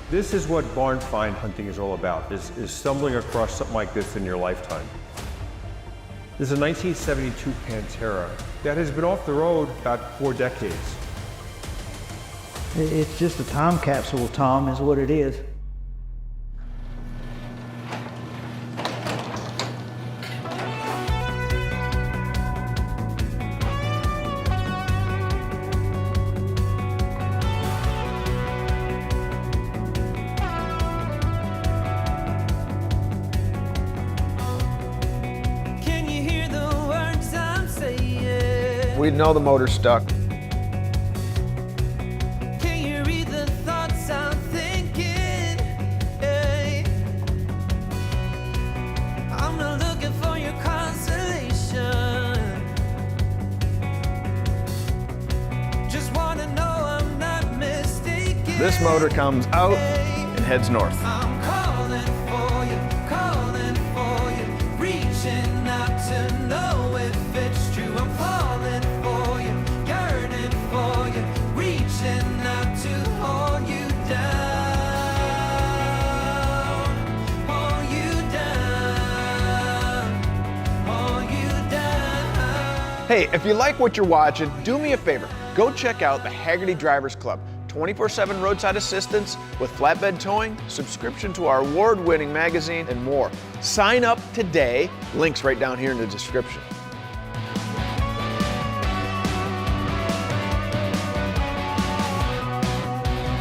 This is what barn find hunting is all about, is stumbling across something like this in your lifetime. This is a 1972 Pantera that has been off the road about 4 decades. It's just a time capsule, Tom, is what it is. We know the motor's stuck. Can you read the thoughts I'm thinking? Hey. I'm not looking for your consolation. Just wanna know I'm not mistaken. This motor comes out and heads north. I'm calling for you, reaching out to know if it's true. I'm falling for you, yearning for you, reaching out to hold you down, hold you down, hold you down. Hey, if you like what you're watching, do me a favor. Go check out the Haggerty Drivers Club. 24/7 roadside assistance with flatbed towing, subscription to our award-winning magazine, and more. Sign up today. Links right down here in the description.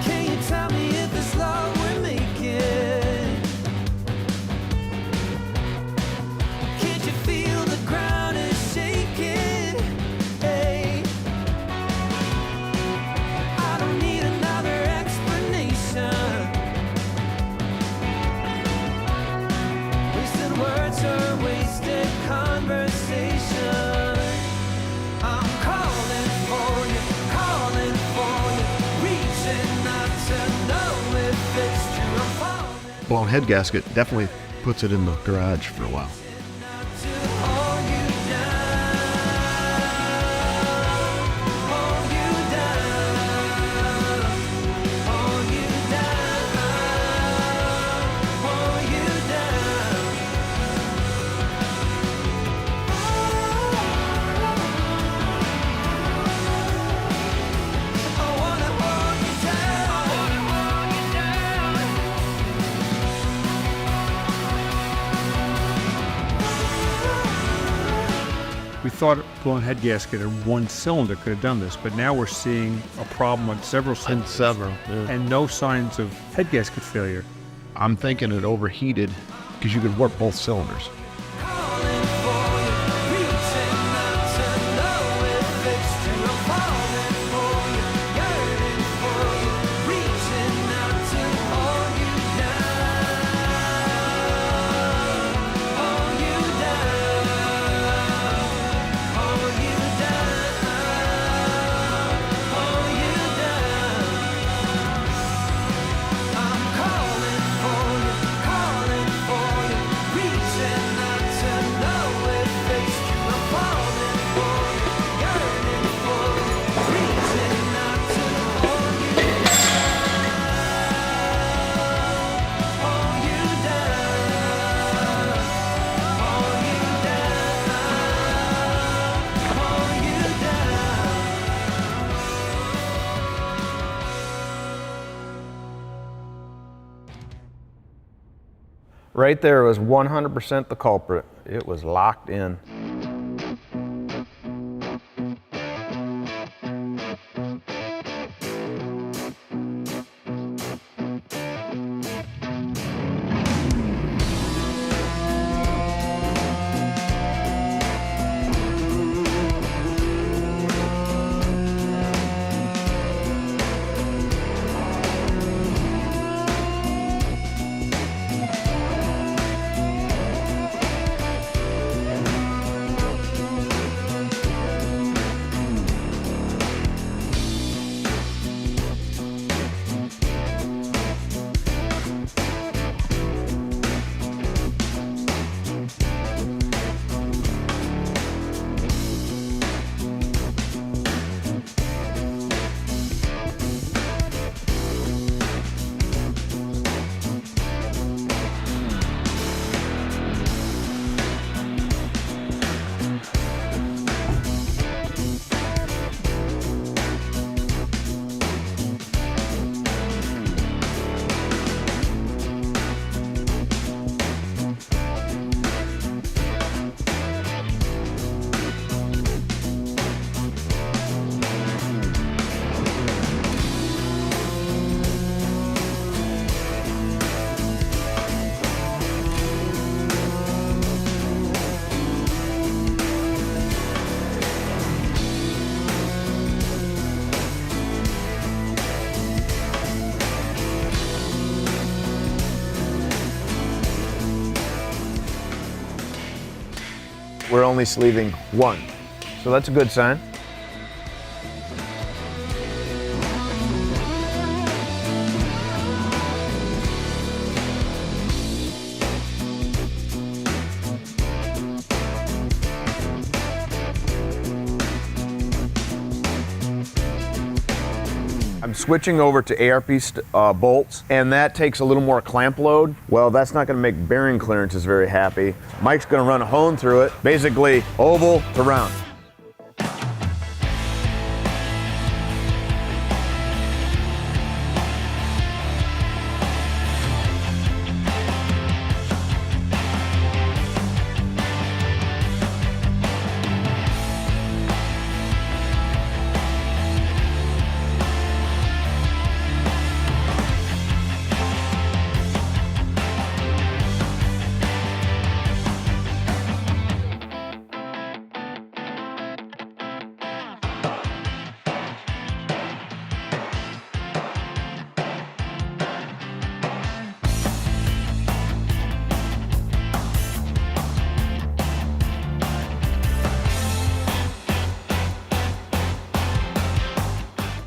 Can you tell me if it's love we're making? Can't you feel the ground is shaking? Hey, I don't need another explanation. Wasted words or wasted conversation. I'm calling for you, reaching out to know if it's true. I'm falling Blown head gasket definitely puts it in the garage for a while. out to hold you down, hold you down, hold you down, hold you down. I wanna hold you down. We thought blown head gasket in one cylinder could have done this, but now we're seeing a problem on several cylinders. Yeah. And no signs of head gasket failure. I'm thinking it overheated because you could warp both cylinders. Calling for you, reaching out to know if it's true. I'm falling for you, yearning for you, reaching out to hold you down, hold you down, hold you down, hold you down. I'm calling for you, reaching out to know if it's true. I'm falling for you, yearning for you, reaching out to hold you down, hold you down, hold you down, Right there was 100% the culprit. It was locked in. we're only sleeving 1. So that's a good sign. I'm switching over to ARP bolts, and that takes a little more clamp load. Well, that's not gonna make bearing clearances very happy. Mike's gonna run a hone through it, basically oval to round.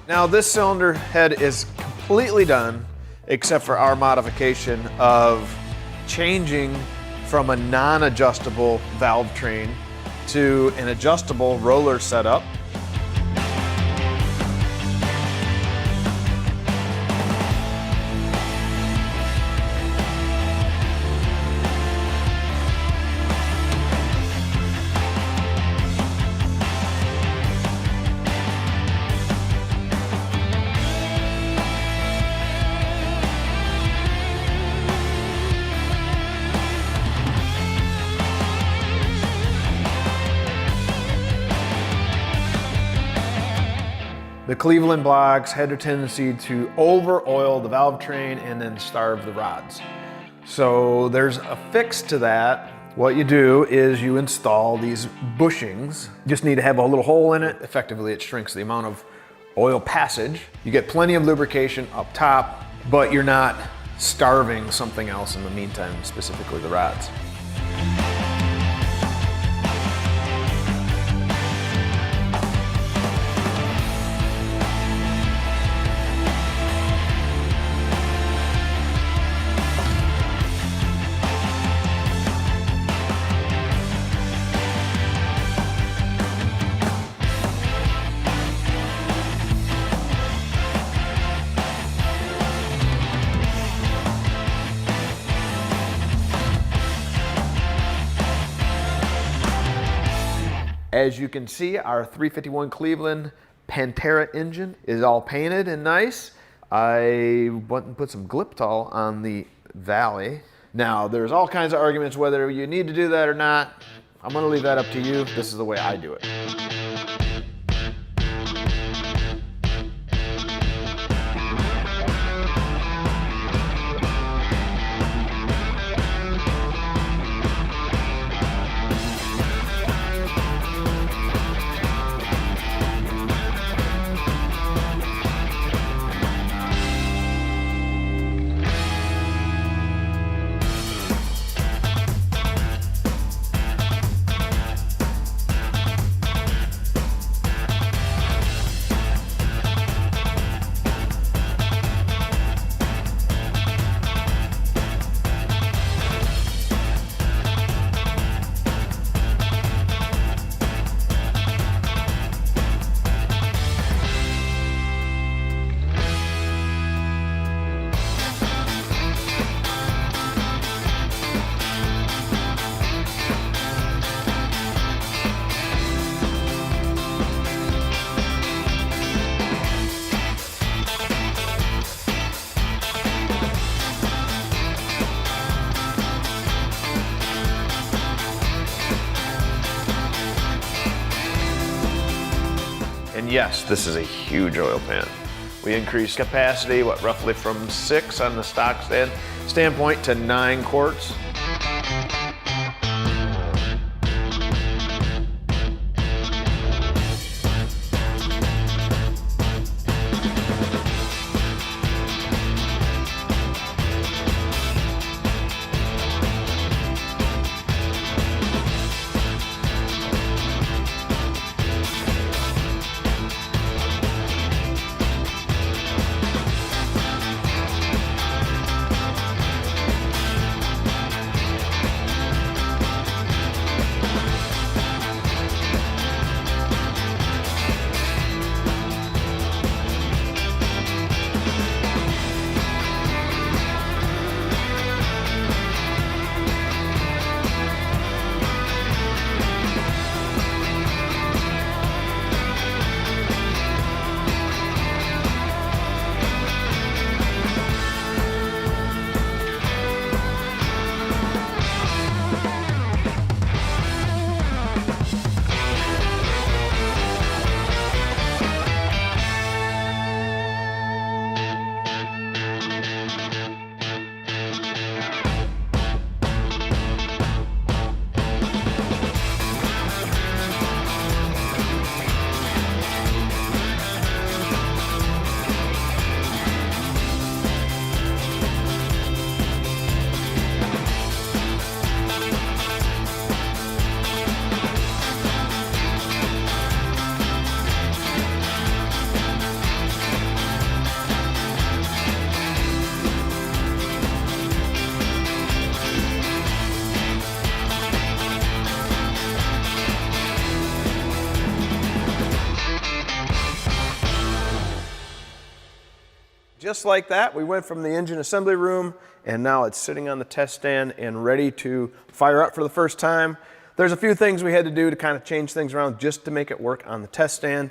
Now this cylinder head is completely done, except for our modification of changing from a non-adjustable valve train to an adjustable roller setup. The Cleveland blocks had a tendency to over-oil the valve train and then starve the rods. So there's a fix to that. What you do is you install these bushings. You just need to have a little hole in it. Effectively, it shrinks the amount of oil passage. You get plenty of lubrication up top, but you're not starving something else in the meantime, specifically the rods. As you can see, our 351 Cleveland Pantera engine is all painted and nice. I went and put some Gliptol on the valley. Now, there's all kinds of arguments whether you need to do that or not. I'm gonna leave that up to you. This is the way I do it. And yes, this is a huge oil pan. We increased capacity, roughly from 6 on the stock standpoint to 9 quarts. just like that, we went from the engine assembly room and now it's sitting on the test stand and ready to fire up for the first time. There's a few things we had to do to kind of change things around just to make it work on the test stand.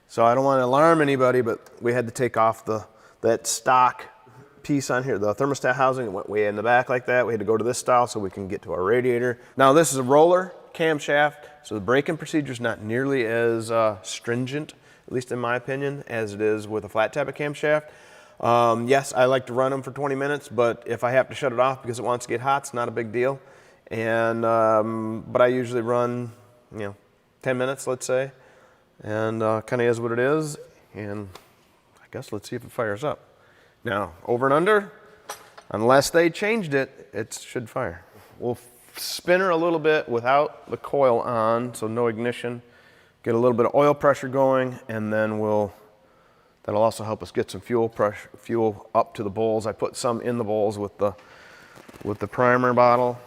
So I don't want to alarm anybody, but we had to take off that stock piece on here, the thermostat housing. It went way in the back like that. We had to go to this style so we can get to our radiator. Now this is a roller camshaft, so the braking procedure is not nearly as stringent, at least in my opinion, as it is with a flat tappet camshaft. Yes, I like to run them for 20 minutes, but if I have to shut it off because it wants to get hot, it's not a big deal. And but I usually run, 10 minutes, let's say, and kind of is what it is. And I guess let's see if it fires up. Now, over and under, unless they changed it, it should fire. We'll spin her a little bit without the coil on, so no ignition. Get a little bit of oil pressure going, and then that'll also help us get some fuel up to the bowls. I put some in the bowls with the primer bottle.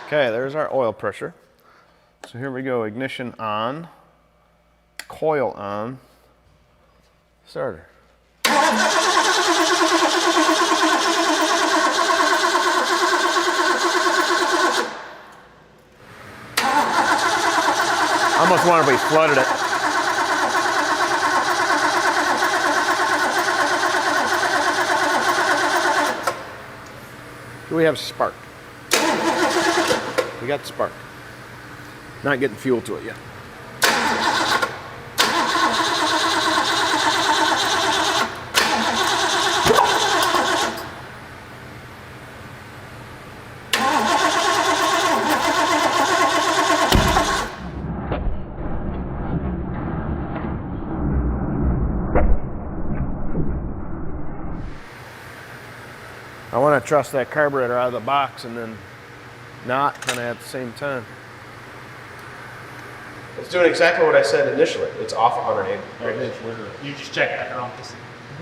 Okay, there's our oil pressure. So here we go, ignition on, coil on, starter. I almost wonder if we flooded it. Do we have spark? We got spark. Not getting fuel to it yet. I want to trust that carburetor out of the box and then not kind of at the same time. It's doing exactly what I said initially. It's off 180. You just check that wrong.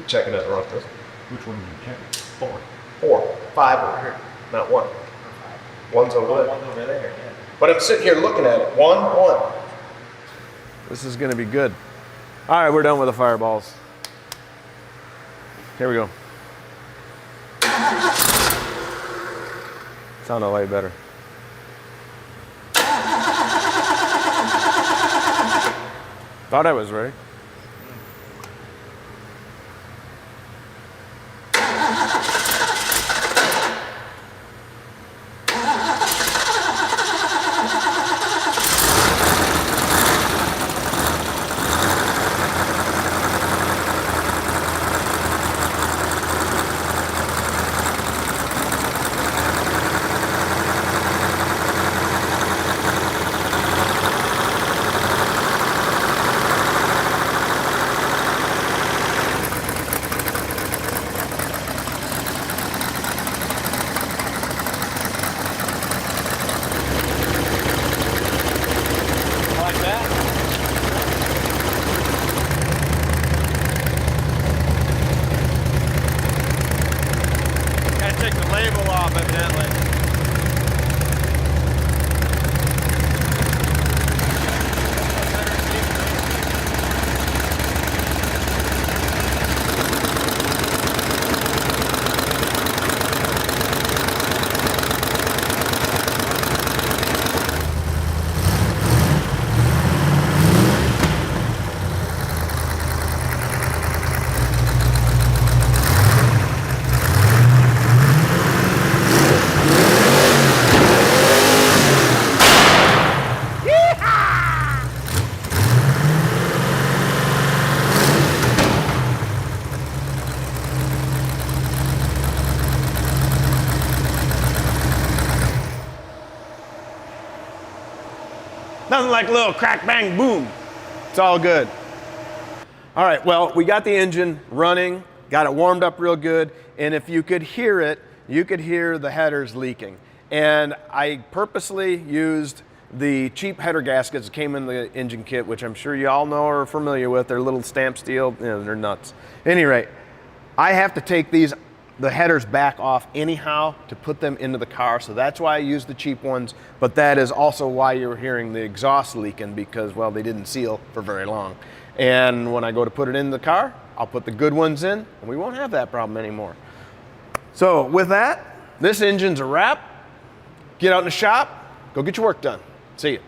Checking it wrong. Which one did you check? 4. 4, 5 over here, not 1. 1's over there. One's over there, yeah. But I'm sitting here looking at it. 1, 1. This is going to be good. All right, we're done with the fireballs. Here we go. Sounded way better. Thought I was ready. Take the label off, evidently. Nothing like a little crack, bang, boom. It's all good. All right, well, we got the engine running, got it warmed up real good, and if you could hear it, you could hear the headers leaking. And I purposely used the cheap header gaskets that came in the engine kit, which I'm sure you all know or are familiar with. They're little stamp steel, they're nuts. At any rate, I have to take these the headers back off anyhow to put them into the car, so that's why I use the cheap ones, but that is also why you're hearing the exhaust leaking, because, well, they didn't seal for very long. And when I go to put it in the car, I'll put the good ones in, and we won't have that problem anymore. So with that, this engine's a wrap. Get out in the shop, go get your work done. See you.